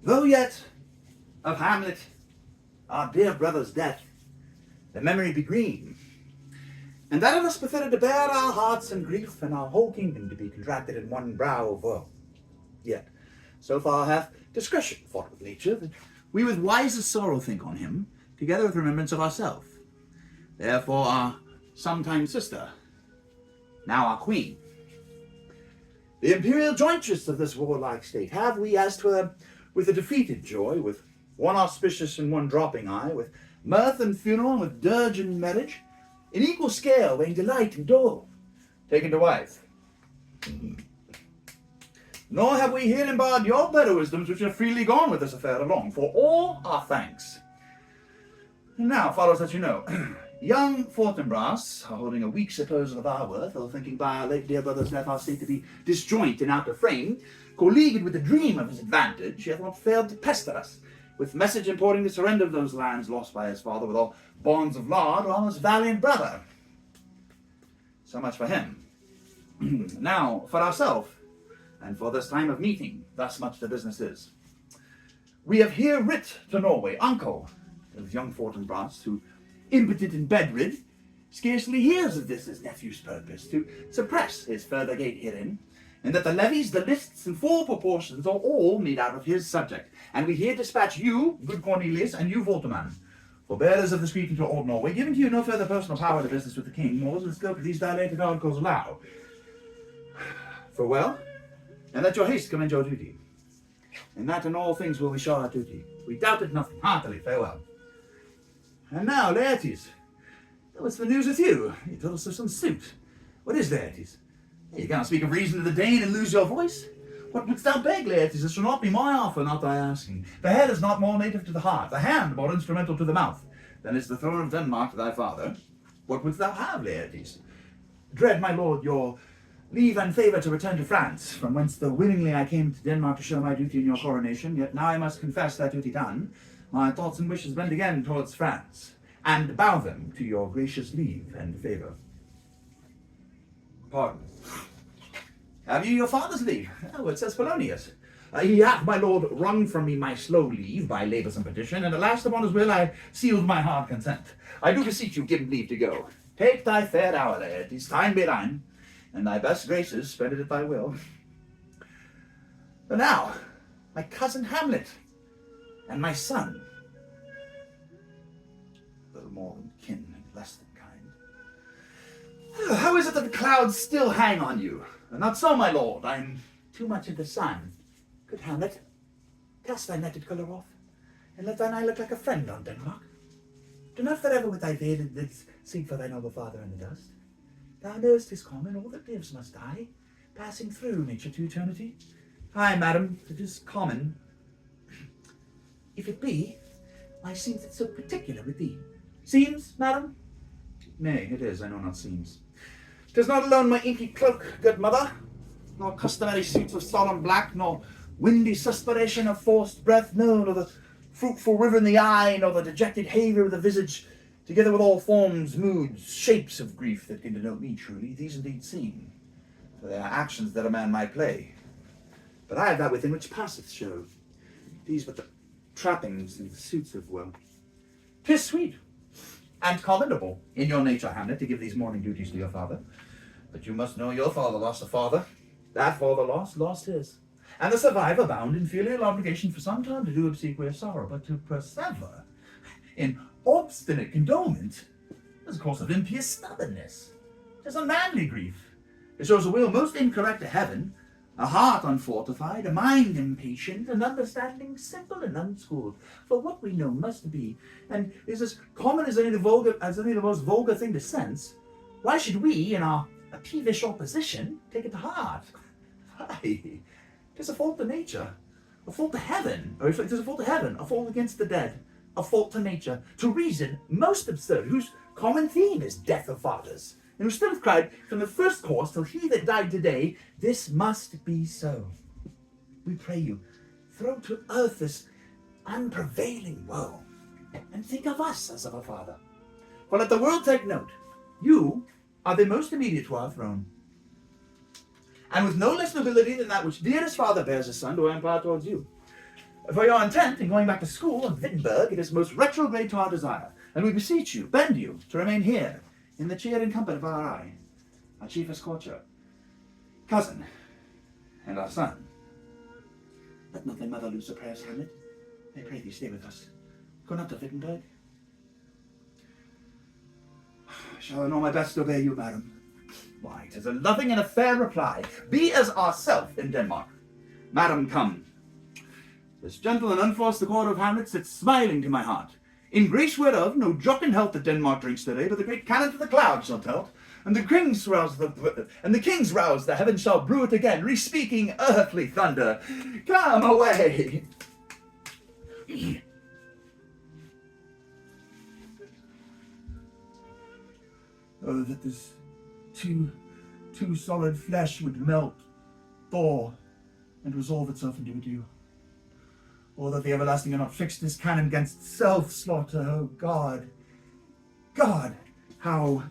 Though yet of Hamlet, our dear brother's death, the memory be green, and that of us befitted to bear our hearts and grief, and our whole kingdom to be contracted in one brow of woe. Yet, so far hath discretion fought with nature, that we with wisest sorrow think on him, together with remembrance of ourself. Therefore our sometime sister, now our queen, the imperial jointress of this warlike state, have we, as 'twere, with a defeated joy, with one auspicious and one dropping eye, with mirth and funeral, and with dirge and marriage, in equal scale weighing delight and dole, taken to wife. Nor have we here embarred your better wisdoms, which have freely gone with this affair along, for all our thanks. And now follows that you know, young Fortinbras, holding a weak supposal of our worth, or thinking by our late dear brother's death our state to be disjoint and out of frame, colleagued with the dream of his advantage, hath not failed to pester us, with message importing the surrender of those lands lost by his father with all bonds of laud, or his valiant brother. So much for him. Now for ourselves, and for this time of meeting, thus much the business is. We have here writ to Norway, uncle of young Fortinbras, who, impotent and bedrid, scarcely hears of this his nephew's purpose, to suppress his further gate herein, and that the levies, the lists, and full proportions are all made out of his subject. And we here dispatch you, good Cornelius, and you, Volterman, for bearers of this greeting to all Norway, giving to you no further personal power to business with the king, nor does the scope of these dilated articles allow. Farewell, and let your haste commend your duty. And that in all things will we show our duty. We doubted nothing. Heartily farewell. And now, Laertes, what's the news with you? You told us of some suit. What is Laertes? You cannot speak of reason to the Dane and lose your voice. What wouldst thou beg, Laertes? This shall not be my offer, not thy asking. The head is not more native to the heart, the hand more instrumental to the mouth, than is the throne of Denmark to thy father. What wouldst thou have, Laertes? Dread, my lord, your leave and favour to return to France, from whence though willingly I came to Denmark to show my duty in your coronation, yet now I must confess that duty done, my thoughts and wishes bend again towards France, and bow them to your gracious leave and favour. Pardon. Have you your father's leave? Oh, it says Polonius. He hath, my lord, wrung from me my slow leave by labours and petition, and at last upon his will I sealed my hard consent. I do beseech you, give him leave to go. Take thy fair hour, Laertes, time be thine, and thy best graces spend it at thy will. But now, my cousin Hamlet, and my son, little more than kin and less than kind. How is it that the clouds still hang on you? Not so, my lord, I'm too much in the sun. Good Hamlet, cast thy netted colour off, and let thine eye look like a friend on Denmark. Do not forever with thy veil and lids seek for thy noble father in the dust. Thou knowest 'tis common, all that lives must die, passing through nature to eternity. Ay, madam, it is common. If it be, why seems it so particular with thee? Seems, madam? Nay, it is, I know not seems. 'Tis not alone my inky cloak, good mother, nor customary suits of solemn black, nor windy suspiration of forced breath, no, nor the fruitful river in the eye, nor the dejected haver of the visage, together with all forms, moods, shapes of grief that can denote me truly, these indeed seem, for they are actions that a man might play. But I have that within which passeth show, these but the trappings and suits of woe. 'Tis sweet and commendable in your nature, Hamlet, to give these mourning duties to your father. But you must know your father lost a father. That father lost his. And the survivor bound in filial obligation for some time to do obsequious sorrow, but to persever in obstinate condolement is a course of impious stubbornness. 'Tis a manly grief. It shows a will most incorrect to heaven, a heart unfortified, a mind impatient, an understanding simple and unschooled. For what we know must be, and is as common as any of the most vulgar thing to sense, why should we, in our peevish opposition, take it to heart? Aye, 'tis a fault to nature, a fault to heaven, or if it is a fault to heaven, a fault against the dead, a fault to nature, to reason most absurd, whose common theme is death of fathers, and who still hath cried from the first course till he that died today, this must be so. We pray you, throw to earth this unprevailing woe, and think of us as of a father. For let the world take note, you are the most immediate to our throne, and with no less nobility than that which dearest father bears his son to empire towards you. For your intent in going back to school in Wittenberg, it is most retrograde to our desire, and we beseech you, bend you, to remain here, in the cheer and comfort of our eye, our chiefest courtier, cousin, and our son. Let not thy mother lose her prayers, Hamlet. I pray thee stay with us. Go not to Wittenberg. Shall I know my best to obey you, madam? Why, 'tis a loving and a fair reply. Be as ourself in Denmark. Madam, come. This gentle and unforced the court of Hamlet sits smiling to my heart. In grace whereof no drop in health that Denmark drinks today, but the great cannon to the clouds shall tell it. And the kings rouse the heavens shall brew it again, re-speaking earthly thunder. Come away. Oh, that this too solid flesh would melt, thaw, and resolve itself into a dew. Or that the everlasting had not fixed his cannon against self-slaughter. Oh God, God, how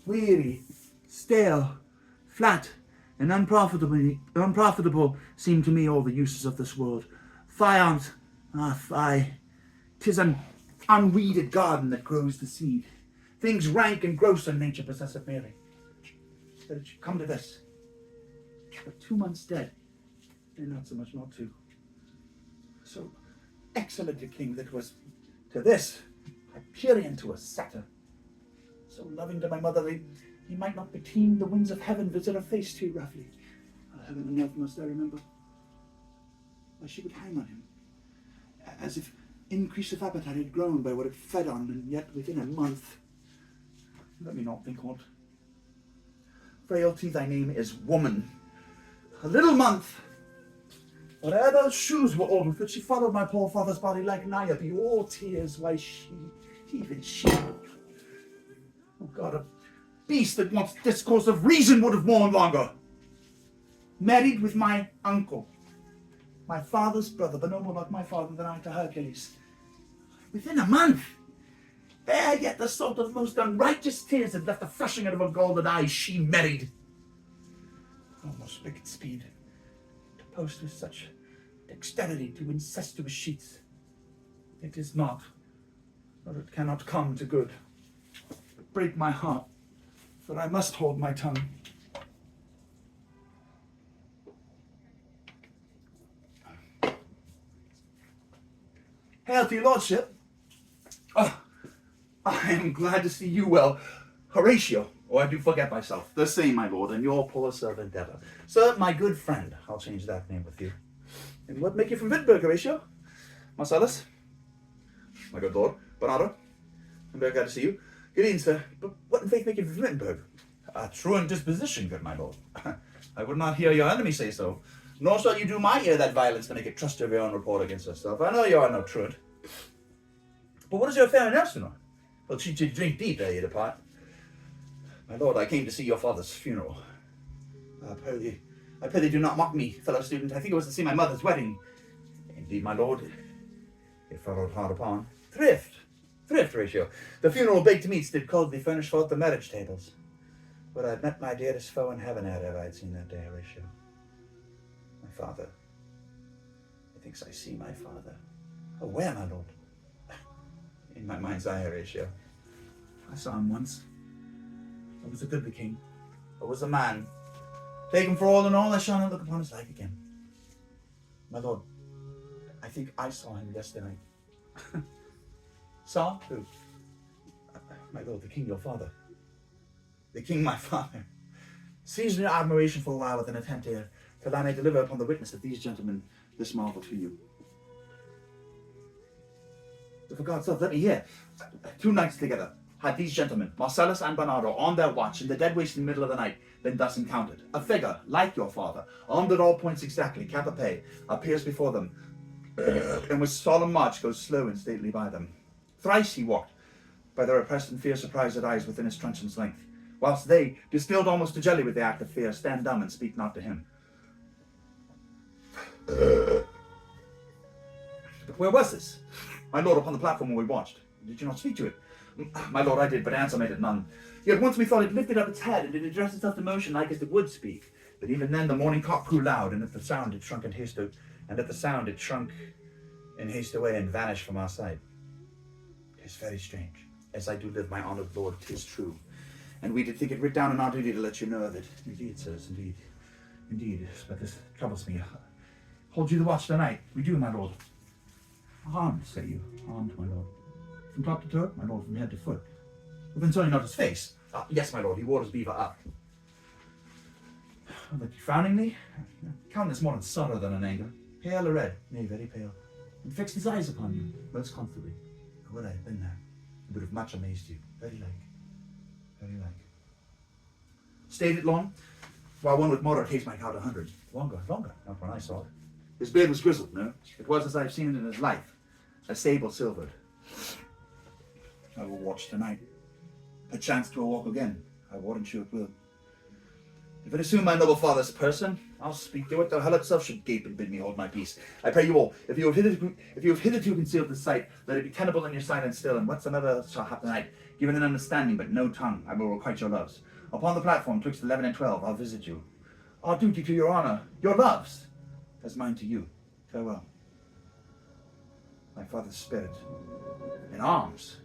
weary, stale, flat, and unprofitable seem to me all the uses of this world. Fiant, fie, 'tis an unweeded garden that grows the seed. Things rank and gross in nature possessive merely. That it should come to this. But 2 months dead, and not so much not two. So excellent a king that was to this, Hyperion to a satyr. So loving to my mother, he might not beteem the winds of heaven visit her face too roughly. Heaven and earth must I remember. Why, she would hang on him, as if increase of appetite had grown by what it fed on, and yet within a month. Let me not think on't. Frailty, thy name is woman. A little month. Whatever those shoes were old with which she followed my poor father's body like Niobe, all tears, why even she. Oh God, a beast that wants discourse of reason would have worn longer. Married with my uncle, my father's brother, but no more like my father than I to Hercules. Within a month, ere yet the salt of most unrighteous tears had left the flashing out of her golden eyes, she married. Almost wicked speed. Post with such dexterity to incestuous sheets. It is not, or it cannot come to good. Break my heart, for I must hold my tongue. Hail to your lordship. Oh, I am glad to see you well. Horatio. Oh, I do forget myself. The same, my lord, and your poor servant ever. Sir, my good friend. I'll change that name with you. And what make you from Wittenberg, Horatio? Marcellus? My good lord. Bernardo? I'm very glad to see you. Good evening, sir. But what in faith make you from Wittenberg? A truant disposition, good my lord. I would not hear your enemy say so. Nor shall you do my ear that violence to make it trust of your own report against yourself. I know you are no truant. But what is your affair in Elsinore? Well, she did drink deep ere you depart. My lord, I came to see your father's funeral. I pray thee do not mock me, fellow student. I think it was to see my mother's wedding. Indeed, my lord, it followed hard upon. Thrift, Horatio. The funeral baked meats did coldly furnish forth the marriage tables. But I had met my dearest foe in heaven ere ever I had seen that day, Horatio. My father. Methinks I see my father. Oh, where, my lord? In my mind's eye, Horatio. I saw him once. I was a goodly king. I was a man. Take him for all in all, I shall not look upon his like again. My lord, I think I saw him yesterday. Saw? Who? My lord, the king, your father. The king, my father. Seized in admiration for a while with an intent here, till I may deliver upon the witness of these gentlemen this marvel to you. So for God's sake, let me hear. 2 nights together had these gentlemen, Marcellus and Bernardo, on their watch in the dead waste in the middle of the night, been thus encountered. A figure, like your father, armed at all points exactly, cap a pay, appears before them, and with solemn march goes slow and stately by them. Thrice he walked, by their oppressed and fear surprised eyes within his truncheon's length, whilst they, distilled almost to jelly with the act of fear, stand dumb and speak not to him. But where was this? My lord, upon the platform where we watched. Did you not speak to it? My lord, I did, but answer made it none. Yet once we thought it lifted up its head, and it addressed itself to motion like as it would speak. But even then the morning cock crew loud, and at the sound it shrunk in haste, and at the sound it shrunk in haste away and vanish from our sight. 'Tis very strange. As I do live, my honoured lord, 'tis true. And we did think it writ down in our duty to let you know of it. Indeed, sirs, indeed. Indeed, but this troubles me. Hold you the watch tonight. We do, my lord. Armed, say you. Armed, my lord. From top to toe, my lord, from head to foot. But then certainly not his face. Yes, my lord, he wore his beaver up. But frowningly, countenance more in sorrow than in anger. Pale or red, nay, very pale. And fixed his eyes upon you, most constantly. Would I have been there, it would have much amazed you. Very like. Very like. Stayed it long? While one with moderate haste might count 100. Longer, not when I saw it. His beard was grizzled, no? It was as I've seen it in his life. A sable silvered. I will watch tonight. Perchance 'twill walk again. I warrant you it will. If it assume my noble father's person, I'll speak to it, though hell itself should gape and bid me hold my peace. I pray you all, if you have hitherto concealed the sight, let it be tenable in your silence still, and whatsoever shall happen tonight, given an understanding but no tongue, I will requite your loves. Upon the platform, twixt 11 and 12, I'll visit you. Our duty to your honour, your loves, as mine to you. Farewell. My father's spirit, in arms,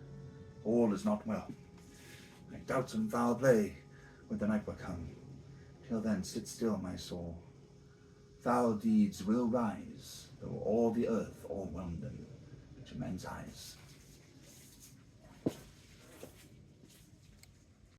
all is not well. My doubts and foul play, when the night will come. Till then, sit still, my soul. Foul deeds will rise, though all the earth o'erwhelm them to men's eyes.